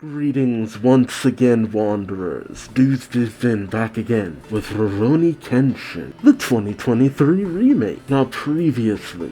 Greetings once again, Wanderers. Duuz-Diz-Din back again with Rurouni Kenshin, the 2023 remake. Now previously,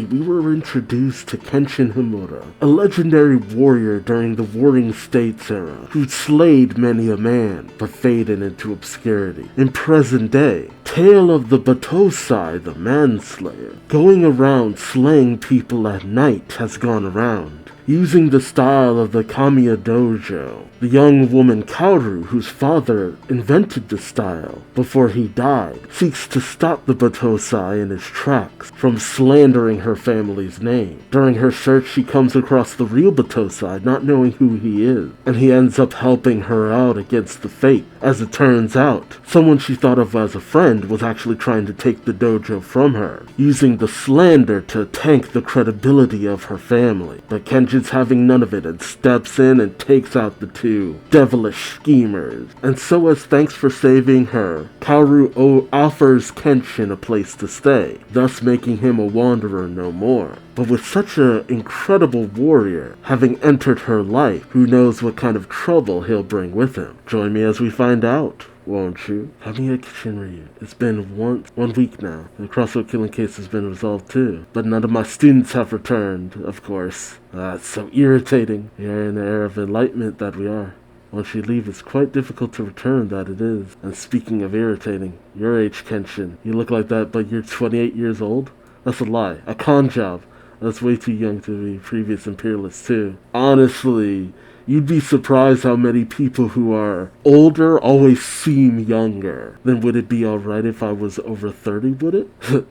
we were introduced to Kenshin Himura, a legendary warrior during the Warring States era, who slayed many a man, but faded into obscurity. In present day, tale of the Batosai, the manslayer, going around slaying people at night has gone around. Using the style of the Kamiya Dojo, the young woman Kaoru, whose father invented the style before he died, seeks to stop the Batosai in his tracks from slandering her family's name. During her search, she comes across the real Batosai, not knowing who he is, and he ends up helping her out against the fate. As it turns out, someone she thought of as a friend was actually trying to take the dojo from her, using the slander to tank the credibility of her family. But Kenshin's having none of it and steps in and takes out the two devilish schemers. And so as thanks for saving her, Kaoru offers Kenshin a place to stay, thus making him a wanderer no more. But with such an incredible warrior having entered her life, who knows what kind of trouble he'll bring with him? Join me as we find out, won't you? Kamiya Shinryu. It's been 1 week now. The crossroad killing case has been resolved too. But none of my students have returned, of course. It's so irritating. We are in the era of enlightenment that we are. Once you leave, it's quite difficult to return, that it is. And speaking of irritating, your age, Kenshin. You look like that, but you're 28 years old? That's a lie. A con job. That's way too young to be previous imperialists too. Honestly, you'd be surprised how many people who are older always seem younger. Then would it be alright if I was over 30, would it?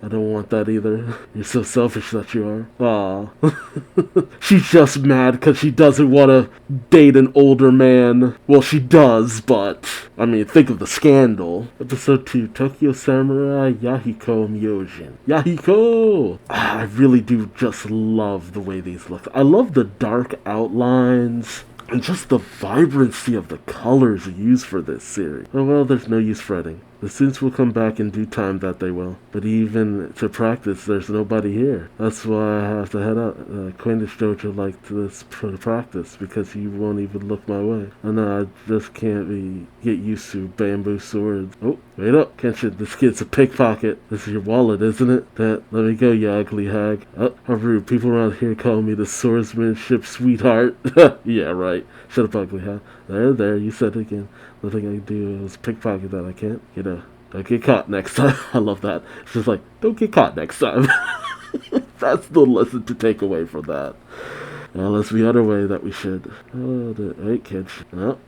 I don't want that either. You're so selfish that you are. Aw. She's just mad because she doesn't want to date an older man. Well, she does, but I mean, think of the scandal. Episode 2, Tokyo Samurai Yahiko Myojin. Yahiko! I really do just love the way these look. I love the dark outlines and just the vibrancy of the colors used for this series. Oh well, there's no use fretting. The students will come back in due time, that they will. But even to practice, there's nobody here. That's why I have to head out. Quaindish Dojo like this practice, because he won't even look my way. I know, I just can't get used to bamboo swords. Oh, wait up, Kenshin, this kid's a pickpocket. This is your wallet, isn't it? Let me go, you ugly hag. Oh, how rude. People around here call me the swordsmanship sweetheart. Yeah, right. Shut up, ugly hag. There, you said it again. Nothing I can do is pickpocket that. I can't. Don't get caught next time. I love that. It's just like, don't get caught next time. That's the lesson to take away from that. Unless we other way that we should. Wait, kids.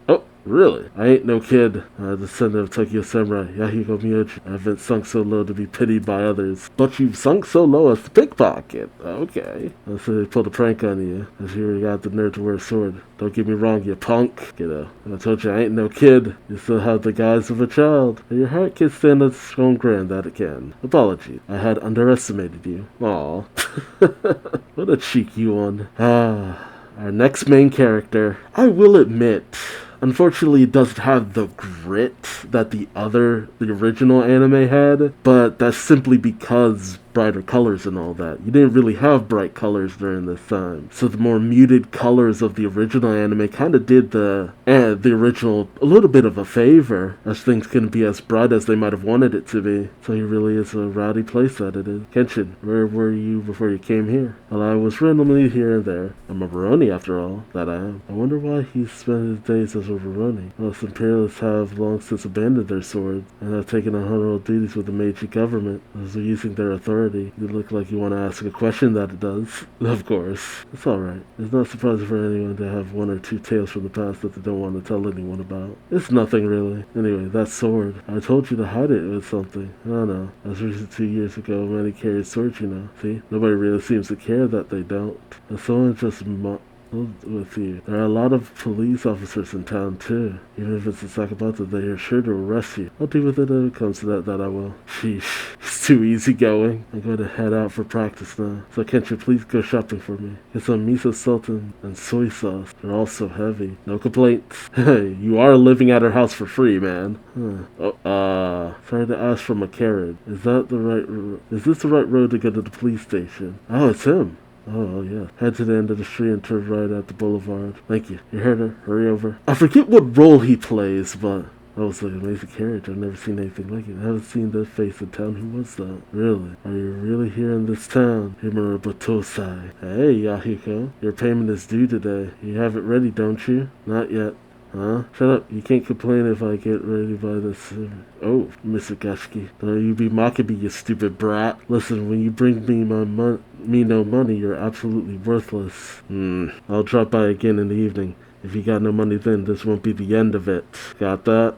Oh, really? I ain't no kid. Descendant of Tokyo Samurai, Yahiko Myojin. I haven't sunk so low to be pitied by others. But you've sunk so low as to pickpocket. Okay. So they pulled a prank on you, as you got the nerve to wear a sword. Don't get me wrong, you punk. I told you I ain't no kid. You still have the guise of a child. But your heart can stand on its own ground, that it can. Apologies. I had underestimated you. Aw. What a cheeky one. Our next main character. I will admit, unfortunately, it doesn't have the grit that the original anime had, but that's simply because brighter colors and all that. You didn't really have bright colors during this time. So the more muted colors of the original anime kind of did the original a little bit of a favor, as things couldn't be as bright as they might have wanted it to be. So it really is a rowdy place that it is. Kenshin, where were you before you came here? Well, I was randomly here and there. I'm a Rurouni after all, that I am. I wonder why he spent his days as a Rurouni. Most imperialists have long since abandoned their swords and have taken on honorable duties with the Meiji government, as they're using their authority. You look like you want to ask a question, that it does. Of course. It's alright. It's not surprising for anyone to have one or two tales from the past that they don't want to tell anyone about. It's nothing really. Anyway, that sword. I told you to hide it with something. I don't know. As recent 2 years ago, many carried swords, you know. See? Nobody really seems to care that they don't. And someone just with you. There are a lot of police officers in town too. Even if it's a Sakabata, they are sure to arrest you. I'll deal with it if it comes to that I will. Sheesh. It's too easygoing. I'm going to head out for practice now. So can't you please go shopping for me? Get some miso sultan and soy sauce. They're all so heavy. No complaints. Hey, you are living at her house for free, man. Sorry to ask from a carriage. Is this the right road to go to the police station? Oh, it's him. Oh, yeah. Head to the end of the street and turn right at the boulevard. Thank you. You heard her. Hurry over. I forget what role he plays, but that was like an amazing character. I've never seen anything like it. I haven't seen that face in town. Who was that? Really? Are you really here in this town? Himura Batosai. Hey, Yahiko. Your payment is due today. You have it ready, don't you? Not yet. Huh? Shut up. You can't complain if I get ready by this. Oh, Mr. Gashki. Don't you be mocking me, you stupid brat. Listen, when you bring me me no money, you're absolutely worthless. I'll drop by again in the evening. If you got no money then, this won't be the end of it. Got that?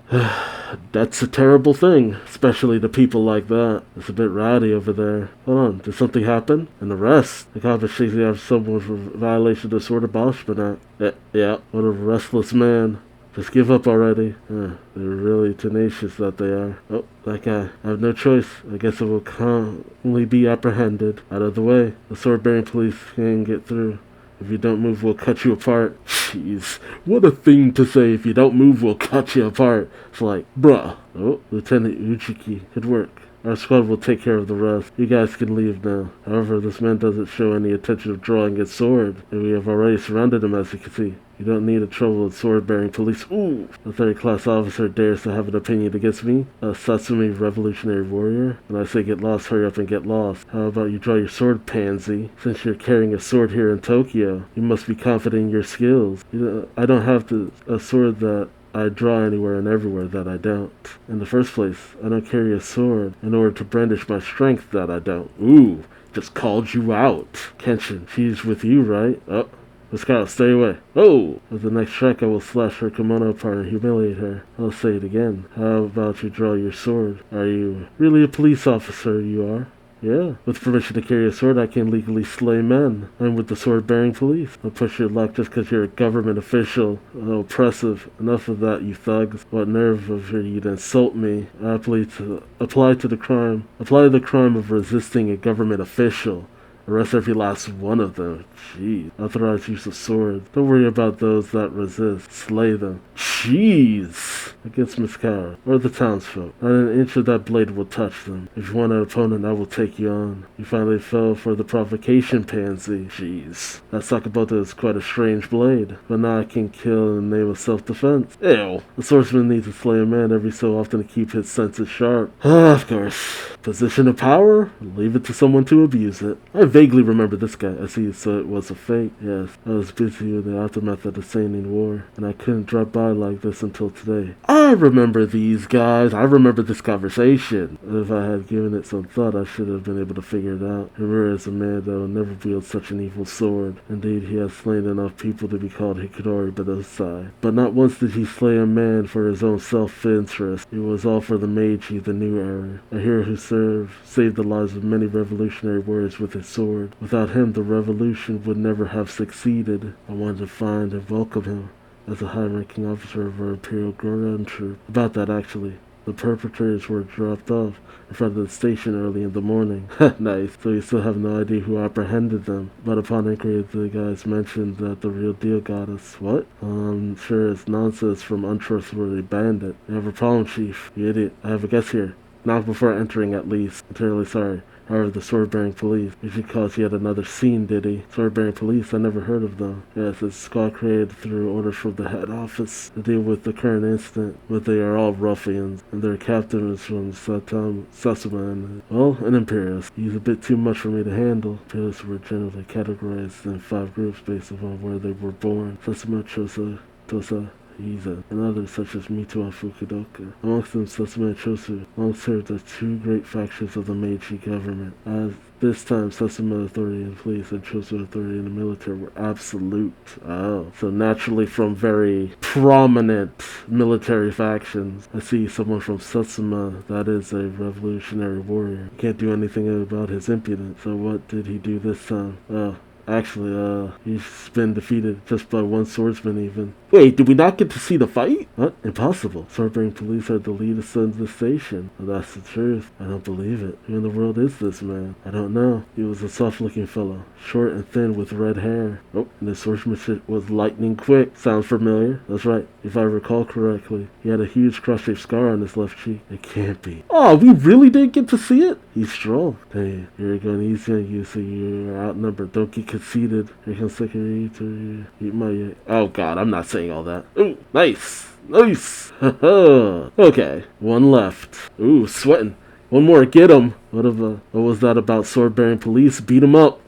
That's a terrible thing, especially to people like that. It's a bit rowdy over there. Hold on, did something happen? An arrest? The cop is chasing after someone for violation of the Sword Abolishment Act. Yeah, what a restless man. Just give up already. They're really tenacious that they are. Oh, that guy. I have no choice. I guess it will calmly be apprehended. Out of the way. The sword-bearing police can't get through. If you don't move, we'll cut you apart. Jeez, what a thing to say. If you don't move, we'll cut you apart. It's like, bruh. Oh, Lieutenant Uchiki. Good work. Our squad will take care of the rest. You guys can leave now. However, this man doesn't show any intention of drawing his sword, and we have already surrounded him, as you can see. You don't need a trouble with sword-bearing police. Ooh! A third-class officer dares to have an opinion against me? A Satsumi revolutionary warrior? When I say get lost, hurry up and get lost. How about you draw your sword, pansy? Since you're carrying a sword here in Tokyo, you must be confident in your skills. I don't have a sword that I draw anywhere and everywhere that I don't. In the first place, I don't carry a sword in order to brandish my strength that I don't. Ooh, just called you out. Kenshin, she's with you, right? Oh, Scout, stay away. Oh! With the next strike, I will slash her kimono apart and humiliate her. I'll say it again. How about you draw your sword? Are you really a police officer, you are? Yeah. With permission to carry a sword, I can legally slay men. I'm with the sword-bearing police. Don't push your luck just because you're a government official. Oppressive. Enough of that, you thugs. What nerve of you to insult me. Apply the crime of resisting a government official. Arrest every last one of them. Jeez. Authorized use of swords. Don't worry about those that resist. Slay them. Jeez. Against Miss Kara, or the townsfolk. Not an inch of that blade will touch them. If you want an opponent, I will take you on. You finally fell for the provocation, pansy. Jeez. That Sakamoto is quite a strange blade. But now I can kill in the name of self-defense. Ew. The swordsman needs to slay a man every so often to keep his senses sharp. Of course. Position of power? Leave it to someone to abuse it. I vaguely remember this guy. I see, so it was a fake. Yes, I was busy with the aftermath of the Seinen War, and I couldn't drop by like this until today. I remember these guys. I remember this conversation. If I had given it some thought, I should have been able to figure it out. Himura is a man that will never wield such an evil sword. Indeed, he has slain enough people to be called Hikidori Badosai. But not once did he slay a man for his own self-interest. It was all for the Meiji, the new era. A hero who saved the lives of many revolutionary warriors with his sword. Without him, the revolution would never have succeeded. I wanted to find and welcome him as a high-ranking officer of our Imperial Ground Troop. About that, actually. The perpetrators were dropped off in front of the station early in the morning. Nice. So you still have no idea who apprehended them. But upon inquiry, the guys mentioned that the real deal got us. What? I'm sure it's nonsense from untrustworthy bandit. You have a problem, Chief. You idiot. I have a guess here. Knock before entering, at least. I'm terribly sorry. However, the sword-bearing police. He should cause yet another scene, did he? Sword-bearing police? I never heard of them. Yes, it's a squad created through orders from the head office to deal with the current incident, but they are all ruffians, and their captain is from Satsuma, and, well, an imperialist. He's a bit too much for me to handle. Imperialists were generally categorized in 5 groups based upon where they were born. Satsuma, Tosa, Iza, and others such as Mito and Fukudoka. Amongst them, Satsuma and Chosu long served as 2 great factions of the Meiji government. As this time, Satsuma authority in the police and Chosu authority in the military were absolute. Oh, so naturally from very prominent military factions. I see someone from Satsuma that is a revolutionary warrior. Can't do anything about his impudence, so what did he do this time? Actually, he's been defeated just by 1 swordsman even. Wait, did we not get to see the fight? What? Impossible. Sword-bearing police are the lead of the station. Well, that's the truth. I don't believe it. Who in the world is this man? I don't know. He was a soft-looking fellow, short and thin with red hair. Oh, and his swordsmanship was lightning quick. Sounds familiar? That's right. If I recall correctly, he had a huge cross-shaped scar on his left cheek. It can't be. Oh, we really didn't get to see it? He's strong. Hey, you're going easy on you, so you're outnumbered. Don't get conceited. Here comes second to eat my... Oh, God, I'm not saying all that. Ooh, nice. Nice. Okay, one left. Ooh, sweating. One more, get him! What was that about sword-bearing police? Beat him up!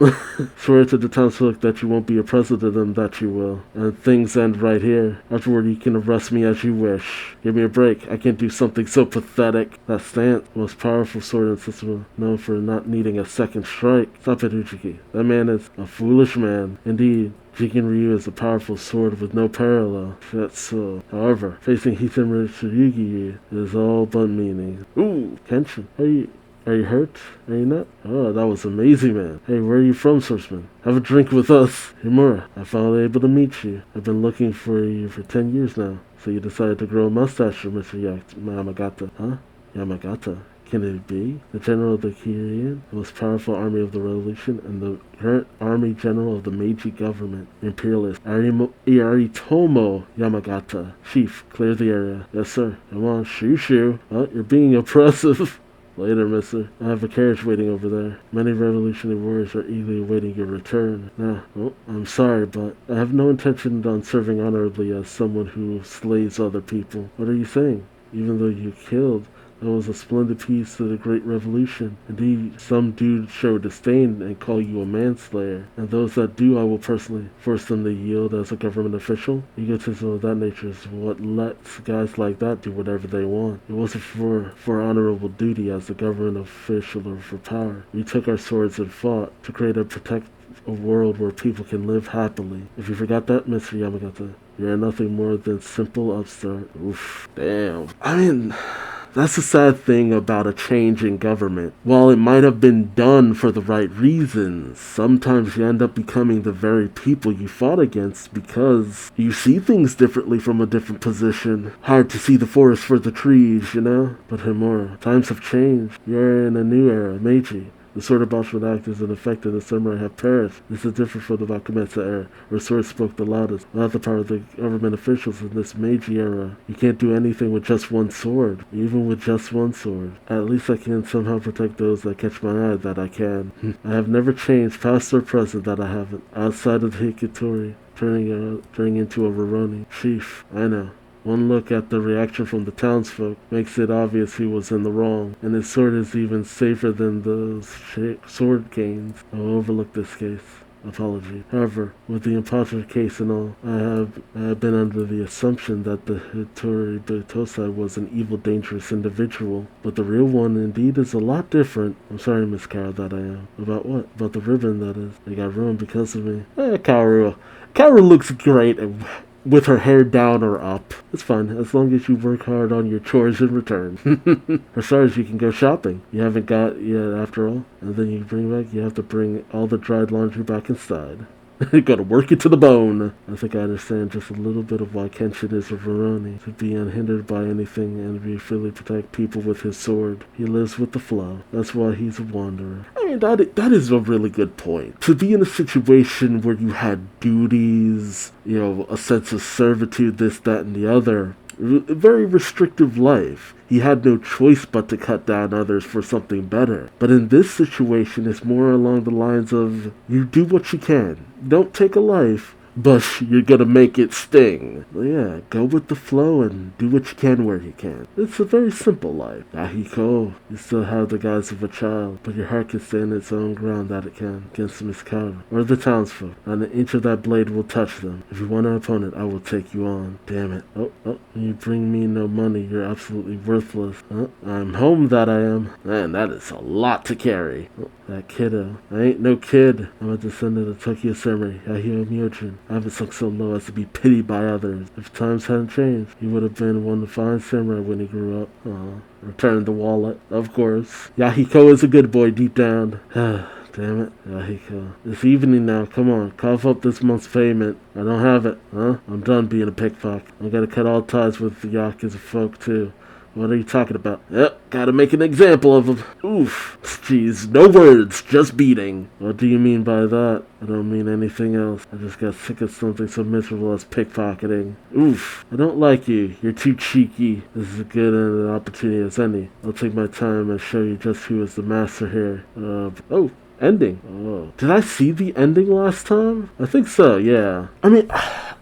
Swear to the townsfolk that you won't be oppressed to them, that you will. And things end right here. Afterward, you can arrest me as you wish. Give me a break. I can't do something so pathetic. That stance, most powerful sword in the system, known for not needing a second strike. Stop it, Uchiki. That man is a foolish man. Indeed. Jigen Ryu is a powerful sword with no parallel. That's so. However, facing Hisamura Tsurugi is all but meaning. Ooh, Kenshin, are you hurt? Are you not? Oh, that was amazing, man. Hey, where are you from, Swordsman? Have a drink with us. Himura, I'm finally able to meet you. I've been looking for you for 10 years now. So you decided to grow a mustache, Mr. Yamagata. Huh? Yamagata? Can it be? The general of the Korean, the most powerful army of the revolution, and the current army general of the Meiji government, imperialist Aritomo Yamagata. Chief, clear the area. Yes, sir. Come on, shoo. Oh, you're being oppressive. Later, mister. I have a carriage waiting over there. Many revolutionary warriors are eagerly awaiting your return. Now, I'm sorry, but I have no intention on serving honorably as someone who slays other people. What are you saying? Even though you killed... That was a splendid piece to the Great Revolution. Indeed, some do show disdain and call you a manslayer. And those that do, I will personally force them to yield as a government official. Egotism of that nature is what lets guys like that do whatever they want. It wasn't for honorable duty as a government official or for power. We took our swords and fought to create and protect a world where people can live happily. If you forgot that, Mr. Yamagata, you're nothing more than simple upstart. Oof. Damn. I mean... That's the sad thing about a change in government. While it might have been done for the right reasons, sometimes you end up becoming the very people you fought against because you see things differently from a different position. Hard to see the forest for the trees, you know? But Himura, times have changed. You're in a new era, Meiji. The sword abolishment act is in effect and the samurai have perished. This is different from the Bakumetsu era, where swords spoke the loudest. Without the power of the government officials in this Meiji era, you can't do anything with just one sword. Even with just one sword. At least I can somehow protect those that catch my eye that I can. I have never changed, past or present, that I haven't. Outside of the Hikitori, turning into a Rurouni. Chief, I know. One look at the reaction from the townsfolk makes it obvious he was in the wrong, and his sword is even safer than those sword canes. I'll overlook this case. Apology. However, with the imposter case and all, I have been under the assumption that the Hitori Bitosai was an evil, dangerous individual. But the real one indeed is a lot different. I'm sorry, Miss Kaoru, that I am. About what? About the ribbon, that is. It got ruined because of me. Kaoru. Kaoru looks great with her hair down or up. It's fine, as long as you work hard on your chores in return. For starters, you can go shopping. You haven't got yet, after all. And then you have to bring all the dried laundry back inside. You gotta work it to the bone. I think I understand just a little bit of why Kenshin is a Rurouni. To be unhindered by anything and be freely protect people with his sword. He lives with the flow. That's why he's a wanderer. I mean, that is a really good point. To be in a situation where you had duties, a sense of servitude, this, that, and the other. A very restrictive life. He had no choice but to cut down others for something better. But in this situation, it's more along the lines of, you do what you can. Don't take a life, but you're gonna make it sting. Yeah, go with the flow and do what you can where you can. It's a very simple life. Yahiko, you still have the guise of a child, but your heart can stand its own ground that it can against Miss Kaoru or the townsfolk. Not an inch of that blade will touch them. If you want an opponent, I will take you on. Damn it. Oh, when you bring me no money, you're absolutely worthless. I'm home, that I am. Man, that is a lot to carry. That kiddo. I ain't no kid. I'm a descendant of Tokyo Samurai, Yahiko Myojin. I haven't sunk so low as to be pitied by others. If times hadn't changed, he would have been one fine samurai when he grew up. Returned the wallet, of course. Yahiko is a good boy deep down. Damn it, Yahiko. It's evening now. Come on, cough up this month's payment. I don't have it, huh? I'm done being a pickpocket. I gotta cut all ties with the Yakuza folk, too. What are you talking about? Yep, gotta make an example of him. Oof. Jeez, no words, just beating. What do you mean by that? I don't mean anything else. I just got sick of something so miserable as pickpocketing. Oof. I don't like you. You're too cheeky. This is as good an opportunity as any. I'll take my time and show you just who is the master here. Oh. Ending. Oh. Did I see the ending last time? I think so, yeah. I mean,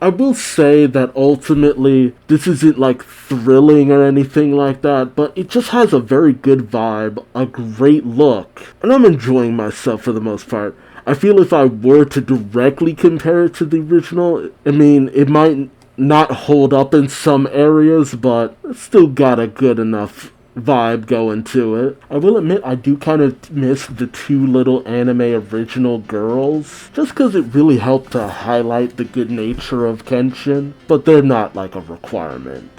I will say that ultimately, this isn't like thrilling or anything like that, but it just has a very good vibe, a great look, and I'm enjoying myself for the most part. I feel if I were to directly compare it to the original, I mean, it might not hold up in some areas, but it's still got a good enough vibe going to it. I will admit I do kind of miss the two little anime original girls, just because it really helped to highlight the good nature of Kenshin, but they're not like a requirement.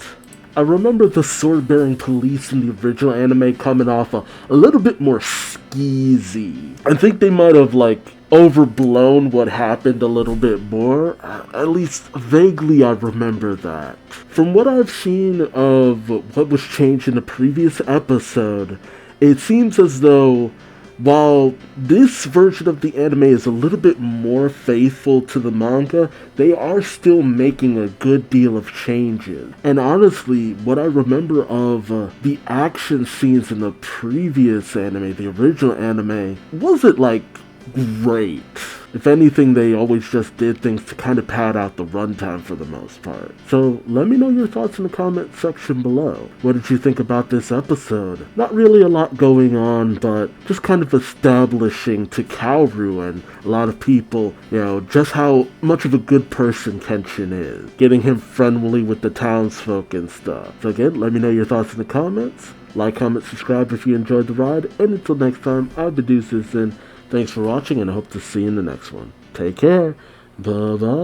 I remember the sword-bearing police in the original anime coming off a little bit more skeezy. I think they might have like overblown what happened a little bit more. At least vaguely I remember that. From what I've seen of what was changed in the previous episode, it seems as though while this version of the anime is a little bit more faithful to the manga, they are still making a good deal of changes. And honestly, what I remember of the action scenes in the previous anime, the original anime, wasn't like great. If anything, they always just did things to kind of pad out the runtime for the most part. So let me know your thoughts in the comment section below. What did you think about this episode? Not really a lot going on, but just kind of establishing to Kaoru and a lot of people, just how much of a good person Kenshin is. Getting him friendly with the townsfolk and stuff. So again, let me know your thoughts in the comments. Like, comment, subscribe if you enjoyed the ride. And until next time, I've been Duuz-Diz-Din. Thanks for watching, and I hope to see you in the next one. Take care. Bye-bye.